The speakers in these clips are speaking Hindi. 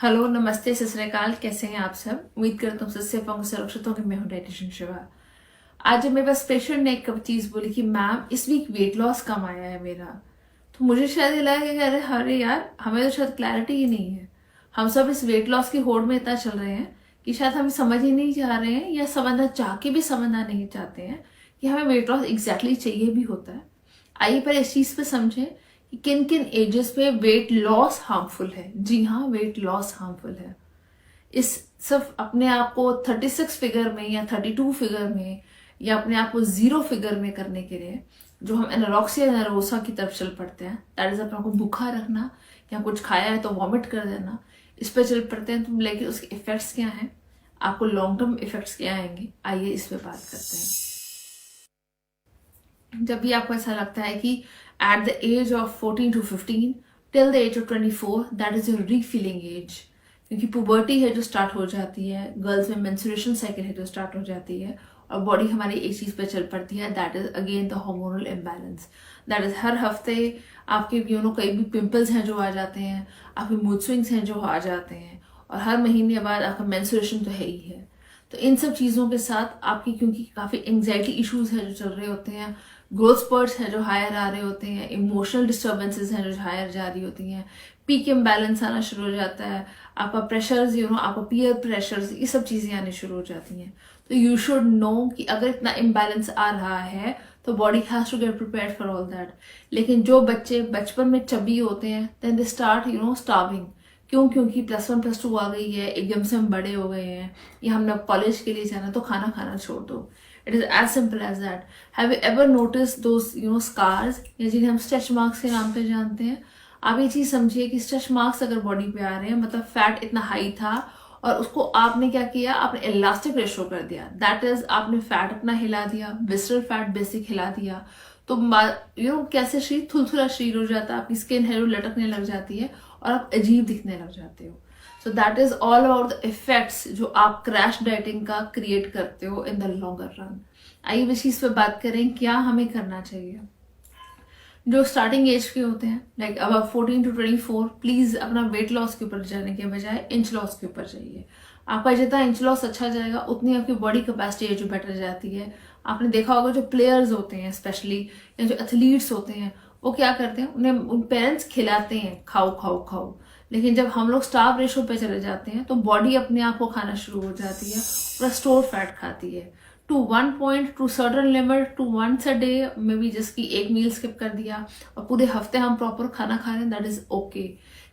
हेलो, नमस्ते, सत श्री अकाल। कैसे हैं आप सब? उम्मीद करता हूँ सबसे सुरक्षित होंगे। मैं हूँ डाइटिशियन शिवा। आज जब मेरे पास पेशेंट ने एक चीज बोली कि मैम इस वीक वेट लॉस कम आया है मेरा, तो मुझे शायद ये लगा कि अरे यार, हमें तो शायद क्लैरिटी ही नहीं है। हम सब इस वेट लॉस की होड़ में इतना चल रहे हैं कि शायद हम समझ ही नहीं जा रहे हैं, या समझना चाह के भी समझना नहीं चाहते हैं कि हमें वेट लॉस एग्जैक्टली चाहिए भी होता है। आइए पर इस चीज पे समझें कि किन किन एजेस पे वेट लॉस हार्मफुल है। जी हाँ, वेट लॉस हार्मफुल है। इस सिर्फ अपने आप को 36 फिगर में या 32 फिगर में या अपने आप को 0 फिगर में करने के लिए जो हम एनोरेक्सिया नर्वोसा की तरफ चल पड़ते हैं, दैट इज अपने को भूखा रखना या कुछ खाया है तो वॉमिट कर देना, इस पर चल पड़ते हैं। तो लेकिन उसके इफेक्ट्स क्या हैं, आपको लॉन्ग टर्म इफेक्ट्स क्या आएंगे, आइए इस पे बात करते हैं। जब भी आपको ऐसा लगता है कि at the age of 14 to 15 till the age of 24 that is your refilling age, क्योंकि पुबर्टी है जो स्टार्ट हो जाती है, गर्ल्स में मेंस्ट्रुएशन साइकिल है जो स्टार्ट हो जाती है, और बॉडी हमारी एक चीज पे चल पड़ती है, that is again the hormonal imbalance. That is हर हफ्ते आपके कई भी पिंपल्स हैं जो आ जाते हैं, आपके मूड स्विंग्स हैं जो आ जाते हैं, और हर महीने बाद आपका मेंस्ट्रुएशन तो है ही है। तो इन सब चीज़ों के साथ आपकी क्योंकि काफ़ी एंग्जाइटी इश्यूज है जो चल रहे होते हैं, ग्रोथ स्पर्ट्स है जो हायर आ रहे होते हैं, इमोशनल डिस्टर्बेंसेस हैं जो हायर जा रही होती हैं, पीक इम्बैलेंस आना शुरू हो जाता है, आपका प्रेशर्स आपका पीयर प्रेशर्स, ये सब चीज़ें आनी शुरू हो जाती हैं। तो यू शुड नो कि अगर इतना इम्बैलेंस आ रहा है तो body has to get prepared for all that. लेकिन जो बच्चे बचपन में चबी होते हैं, देन दे स्टार्ट स्टार्विंग। क्यों? क्योंकि +1 +2 आ गई है, एकदम से हम बड़े हो गए हैं, या हमने कॉलेज के लिए जाना तो खाना खाना छोड़ दो। It is as simple as that. Have you ever notice those scars, या जिन्हें हम स्ट्रेच मार्क्स के नाम पे जानते हैं? आप ये चीज समझिए कि स्ट्रेच मार्क्स अगर बॉडी पे आ रहे हैं, मतलब फैट इतना हाई था और उसको आपने क्या किया, आपने इलास्टिक रेशो कर दिया। दैट इज आपने फैट अपना हिला दिया, विसरल फैट बेसिक हिला दिया। तो कैसे शरीर थुलथुला शरीर हो जाता है, आपकी स्किन है जो लटकने लग जाती है और आप अजीब दिखने लग जाते हो। So that is all about the effects जो आप क्रैश डाइटिंग का क्रिएट करते हो इन द लॉन्गर रन। आइए इस चीज पे बात करें, क्या हमें करना चाहिए। जो स्टार्टिंग एज के होते हैं, लाइक अब 14 to 24, प्लीज अपना वेट लॉस के ऊपर जाने के बजाय इंच लॉस के ऊपर जाइए। आपका जितना इंच लॉस अच्छा जाएगा उतनी आपकी बॉडी कैपेसिटी है जो बेटर जाती है। आपने देखा होगा जो प्लेयर्स होते हैं स्पेशली, या जो एथलीट्स होते हैं, वो क्या करते हैं, उन्हें उन पेरेंट्स खिलाते हैं खाओ खाओ खाओ, लेकिन जब हम लोग स्टार्व रेशो पे चले जाते हैं तो बॉडी अपने आप को खाना शुरू हो जाती है, पूरा स्टोर फैट खाती है to one point, to certain limit, to once a day में भी, जिसकी एक मील स्किप कर दिया और पूरे हफ्ते हम प्रॉपर खाना खा रहे हैं, दैट इज ओके।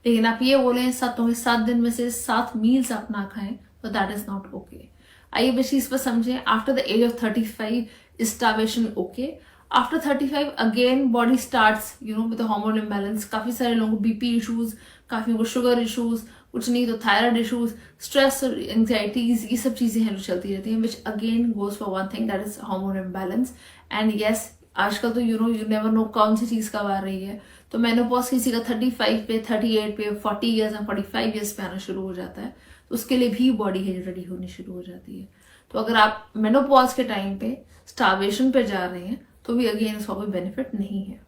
लेकिन आप ये बोले 7 दिन में से 7 मील्स आप ना खाएं, तो दैट इज नॉट ओके। आइए इस चीज पर समझें। After the age of 35 starvation okay. After 35 again body starts with hormone imbalance. काफी सारे लोगों को बीपी इश्यूज, काफी को शुगर इश्यूज, कुछ नहीं तो थायराइड इश्यूज, स्ट्रेस और एंग्जाइटीज, ये सब चीजें हैं जो चलती रहती हैं, which again goes for one thing, that is hormone imbalance. And yes, आजकल तो यू नेवर नो कौन सी चीज कब आ रही है। तो मेनोपॉज किसी का 35 पे, 38 पे, 40 ईयर्स या 45 ईयर्स पे आना शुरू हो जाता है, तो उसके लिए भी बॉडी है जो रेडी होनी शुरू हो जाती है। तो अगर आप मेनोपॉज के टाइम पे स्टार्वेशन पे जा रहे हैं तो भी अगेन उसका कोई बेनिफिट नहीं है।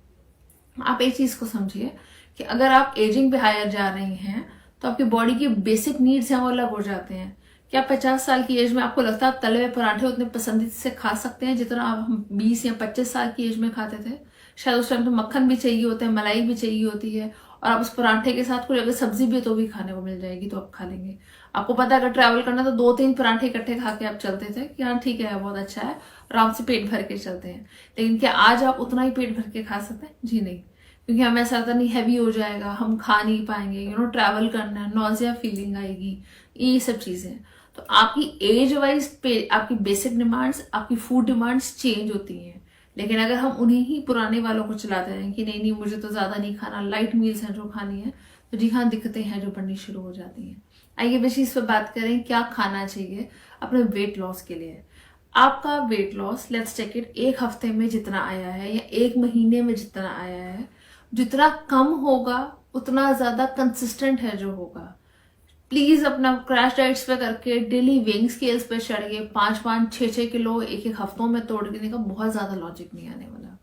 आप एक चीज को समझिए कि अगर आप एजिंग पे हायर जा रहे हैं तो आपकी बॉडी की बेसिक नीड्स हैं वो अलग हो जाते हैं। क्या 50 साल की एज में आपको लगता है आप तले हुए पराठे उतने पसंदीदा से खा सकते हैं जितना आप 20 या 25 साल की एज में खाते थे? शायद उस टाइम तो मक्खन भी चाहिए होता है, मलाई भी चाहिए होती है, और आप उस पराठे के साथ कोई अगर सब्जी भी है तो भी खाने को मिल जाएगी तो आप खा लेंगे। आपको पता है अगर ट्रैवल करना तो 2-3 पराठे इकट्ठे खा के आप चलते थे कि हाँ ठीक है, बहुत अच्छा है, आराम से पेट भर के चलते हैं। लेकिन क्या आज आप उतना ही पेट भर के खा सकते हैं? जी नहीं, क्योंकि हमें ऐसा लगता नहीं, हैवी हो जाएगा, हम खा नहीं पाएंगे, ट्रैवल करना है, नॉजिया फीलिंग आएगी, ये सब चीजें। तो आपकी एज वाइज पे आपकी बेसिक डिमांड्स, आपकी फूड डिमांड्स चेंज होती हैं। लेकिन अगर हम उन्हीं ही पुराने वालों को चलाते हैं कि नहीं नहीं मुझे तो ज्यादा नहीं खाना, लाइट मील्स हैं जो खानी है, तो जी हाँ, दिक्कतें हैं जो बढ़नी शुरू हो जाती हैं। आइए इस चीज पर बात करें, क्या खाना चाहिए अपने वेट लॉस के लिए। आपका weight loss, let's take it, एक हफ्ते में जितना आया है या एक महीने में जितना आया है, जितना कम होगा उतना ज्यादा कंसिस्टेंट है जो होगा। प्लीज अपना क्रैश डाइट्स पे करके डेली वेइंग स्केल्स पे चढ़िए, 5-5, 6-6 किलो एक एक हफ्तों में तोड़ देने का बहुत ज्यादा लॉजिक नहीं आने वाला।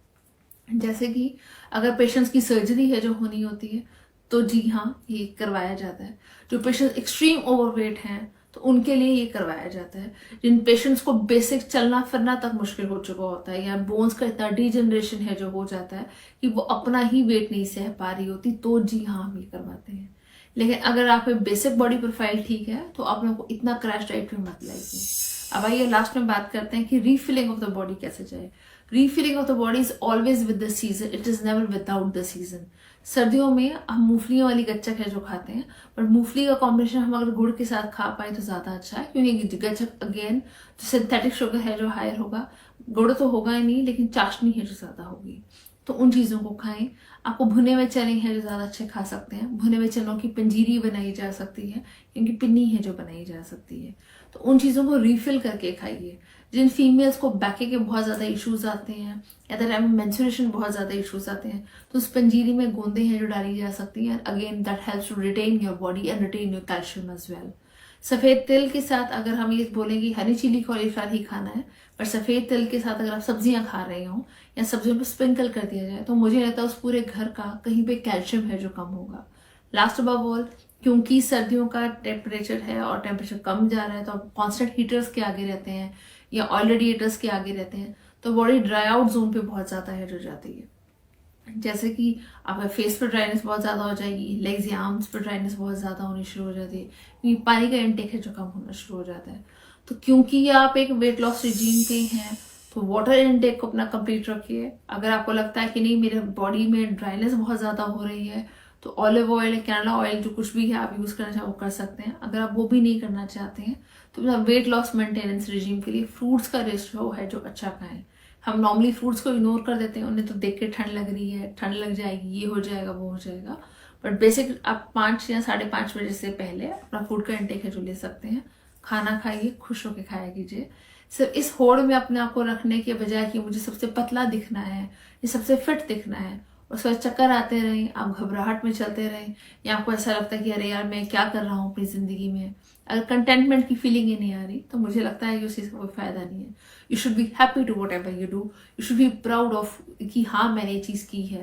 जैसे कि अगर पेशेंट्स की सर्जरी है जो होनी होती है, तो जी हाँ, ये करवाया जाता है। जो पेशेंट एक्सट्रीम ओवरवेट हैं तो उनके लिए ये करवाया जाता है। जिन पेशेंट्स को बेसिक चलना फिरना तक मुश्किल हो चुका होता है या बोन्स का इतना डीजनरेशन है जो हो जाता है कि वो अपना ही वेट नहीं सह पा रही होती, तो जी हाँ, हम ये करवाते हैं। लेकिन अगर आप बेसिक बॉडी प्रोफाइल ठीक है तो आप लोगों को इतना क्रैश डाइट में मत लाइए। अब आइए लास्ट में बात करते हैं कि रीफिलिंग ऑफ द बॉडी कैसे जाए। Refilling of the body is always with the season, it is never without the season. सर्दियों में हम मूंगफलियों वाली गच्चक है जो खाते हैं, पर मूंगफली का कॉम्बिनेशन हम अगर गुड़ के साथ खा पाए तो ज्यादा अच्छा है, क्योंकि गच्चक अगेन जो सिंथेटिक शुगर है जो हायर होगा, गुड़ तो होगा ही नहीं लेकिन चाशनी है जो ज्यादा होगी, तो उन चीजों को खाएं। आपको भुने हुए चने हैं जो ज्यादा अच्छे खा सकते हैं, भुने हुए चनों की पंजीरी बनाई जा सकती है, क्योंकि पिन्नी है जो बनाई जा सकती है, तो उन चीजों को रिफिल करके खाइए। जिन फीमेल्स को बैके के बहुत ज्यादा इश्यूज आते हैं या द टाइम मेंस्ट्रुएशन बहुत ज्यादा इश्यूज आते हैं, तो उस पंजीरी में गोंदे हैं जो डाली जा सकती हैं। Again that helps to retain your body and retain your calcium as well. सफेद तिल के साथ अगर हम ये बोलेंगे हनी चिली कॉलीफ्लावर ही खाना है, पर सफेद तिल के साथ अगर आप सब्जियां खा रहे हो या सब्जियों पर स्प्रिंकल कर दिया जाए, तो मुझे लगता है उस पूरे घर का कहीं पे कैल्शियम है जो कम होगा। लास्ट अबव ऑल, क्योंकि सर्दियों का टेम्परेचर है और टेम्परेचर कम जा रहा है, तो आप कॉन्स्टेंट हीटर्स के आगे रहते हैं या ऑयल रेडिएटर्स के आगे रहते हैं, तो बॉडी ड्राई आउट जोन पे बहुत ज्यादा हेड हो जाती है। जैसे कि आपका फेस पर ड्राइनेस बहुत ज्यादा हो जाएगी, लेग्स या आर्म्स पर ड्राइनेस बहुत ज्यादा होनी शुरू हो जाती है, क्योंकि पानी का इंटेक है जो कम होना शुरू हो जाता है। तो क्योंकि आप एक वेट लॉस रिजीम पे हैं, तो वाटर इनटेक को अपना कंप्लीट रखिए। अगर आपको लगता है कि नहीं मेरे बॉडी में ड्राइनेस बहुत ज्यादा हो रही है, तो ऑलिव ऑयल, कैनोला ऑयल, जो कुछ भी है आप यूज करना चाहो वो कर सकते हैं। अगर आप वो भी नहीं करना चाहते हैं तो वेट लॉस मेंटेनेंस रिजीम के लिए फ्रूट्स का रेशियो है जो अच्छा खाएं। हम नॉर्मली फ्रूट्स को इग्नोर कर देते हैं, उन्हें तो देख के ठंड लग रही है, ठंड लग जाएगी, ये हो जाएगा, वो हो जाएगा, बट बेसिक आप 5 या 5:30 बजे से पहले अपना फूड का इंटेक है जो ले सकते हैं। खाना खाइए, खुश होकर खाया कीजिए। सिर्फ इस होड़ में अपने आप को रखने के बजाय कि मुझे सबसे पतला दिखना है या सबसे फिट दिखना है, उसके बाद चक्कर आते रहें, आप घबराहट में चलते रहें, या आपको ऐसा लगता है कि अरे यार मैं क्या कर रहा हूँ अपनी जिंदगी में, अगर कंटेंटमेंट की फीलिंग ही नहीं आ रही, तो मुझे लगता है कि उस चीज का कोई फायदा नहीं है। You should be happy to whatever you do, you should be proud of कि हाँ मैंने ये चीज की है।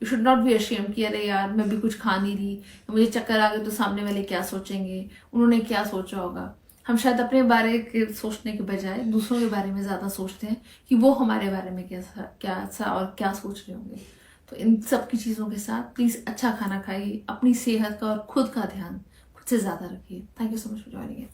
You should not be ashamed कि अरे यार मैं भी कुछ खा नहीं रही, मुझे चक्कर आ गए तो सामने वाले क्या सोचेंगे, उन्होंने क्या सोचा होगा। हम शायद अपने बारे के सोचने के बजाय दूसरों के बारे में ज्यादा सोचते हैं कि वो हमारे बारे में कैसा और क्या सोच रहे होंगे। तो इन सब की चीजों के साथ प्लीज अच्छा खाना खाइए, अपनी सेहत का और खुद का ध्यान खुद से ज्यादा रखिए। Thank you so much for joining.